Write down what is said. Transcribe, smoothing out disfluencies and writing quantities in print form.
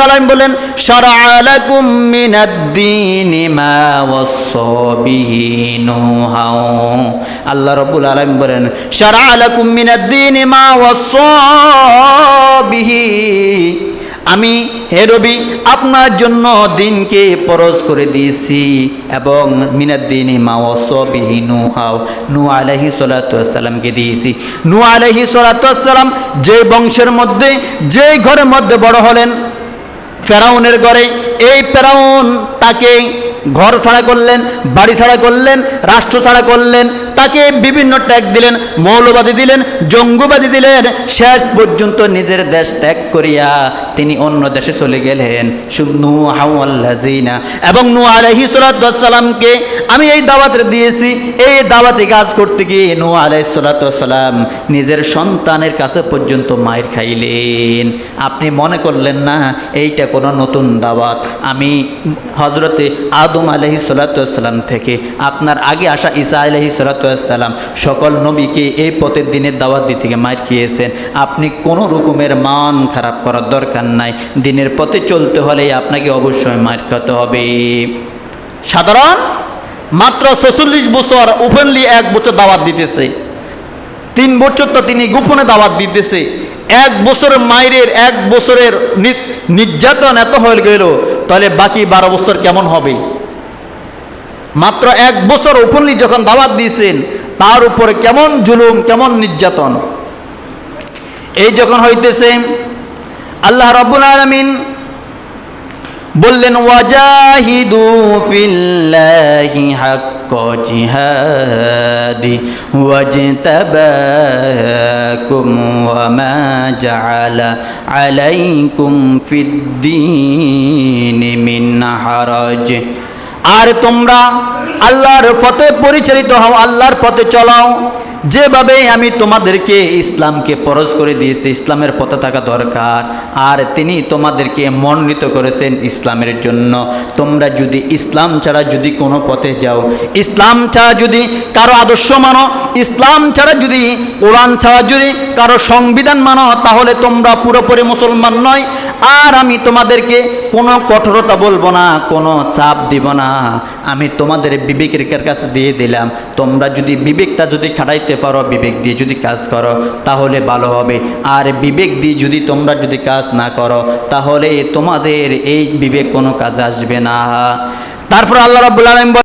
আলামিন বলেন শারআ লাকুম মিনাদ-দীনি মা ওয়াসসা বিহি নূহা। আল্লাহ রাব্বুল আলামিন বলেন শারআ লাকুম মিনাদ-দীনি মা ওয়াসসা বিহি, আমি হে নবী আপনার জন্য দিনকে ফরজ করে দিয়েছি এবং মিনাদ-দীনি মা ওয়াসসা বিহি নূহা, নূহ আলাইহিস সালাতু ওয়াস সালামকে দিয়েছি। নূহ আলাইহিস সালাতু ওয়াস সালাম যে বংশের মধ্যে যে ঘরের মধ্যে বড় হলেন, ফেরাউনের ঘরে, এই ফেরাউন তাকে ঘর ছাড়া করলেন, বাড়ি ছাড়া করলেন, রাষ্ট্র ছাড়া করলেন, তাকে বিভিন্ন ট্যাগ দিলেন, মৌলবাদী দিলেন, জঙ্গিবাদী দিলেন, শেষ পর্যন্ত নিজের দেশ ত্যাগ করিয়া তিনি অন্য দেশে চলে গেলেন। এবং নূহ আলাইহিস সালাতু ওয়াস সালামকে আমি এই দাওয়াত দিয়েছি, এই দাওয়াতে কাজ করতে গিয়ে নূহ আলাইহিস সালাতু ওয়াস সালাম নিজের সন্তানের কাছে পর্যন্ত মায়ের খাইলেন। আপনি মনে করলেন না এইটা কোনো নতুন দাওয়াত? আমি হযরতে আদম আলাইহিস সালাতু ওয়াস সালাম থেকে আপনার আগে আসা ঈসা আলাইহিস সালাতু ওয়াস সালাম সকল নবীকে এই পথের দিনের দাওয়াত দিতে গিয়ে মায়ের খেয়েছেন। আপনি কোনো রকমের মান খারাপ করার দরকার নাই, দিনের পথে চলতে হলে আপনাকে অবশ্যই মায়ের খেতে হবে। সাধারণ মাত্র 46 বছর ওপেনলি 1 বছর দাওয়াত দিতেছে, 3 বছর তো তিনি গোপনে দাওয়াত দিতেছে। 1 বছরের মায়ের 1 বছরের নির্যাতন এত হয়ে গেল, তাহলে বাকি 12 বছর কেমন হবে? মাত্র 1 বছর ওপেনলি যখন দাওয়াত দিয়েছেন, তার উপরে কেমন জুলুম, কেমন নির্যাতন। এই যখন হইতেছে, আল্লাহ রাব্বুল আলামিন বললেন ওয়াজাহিদু ফিল্লাহি হাক্কা জিহাদি ওয়াজতাবাকুম ওয়া মা জাআলা আলাইকুম ফিদ-দীনি মিন হারাজ। আর তোমরা আল্লাহর পথে পরিচালিত হও, আল্লাহর পথে চলাও, যেভাবে আমি তোমাদেরকে ইসলামকে ফরজ করে দিয়েছি, ইসলামের পথে থাকা দরকার। আর তিনি তোমাদেরকে মনোনীত করেছেন ইসলামের জন্য। তোমরা যদি ইসলাম ছাড়া যদি কোনো পথে যাও, ইসলাম ছাড়া যদি কারো আদর্শ মানো, ইসলাম ছাড়া যদি কোরআন ছাড়া যদি কারো সংবিধান মানো, তাহলে তোমরা পুরোপুরি মুসলমান নয়। আর আমি তোমাদেরকে কোনো কঠোরতা বলবো না, কোনো চাপ দিব না, আমি তোমাদের বিবেকের কাছে দিয়ে দিলাম। তোমরা যদি বিবেকটা যদি খাটাইতে পারো, বিবেক দিয়ে যদি কাজ করো তাহলে ভালো হবে। আর বিবেক দিয়ে যদি তোমরা যদি কাজ না করো, তাহলে তোমাদের এই বিবেক কোনো কাজে আসবে না। তারপর আল্লাহ রাব্বুল আলামিন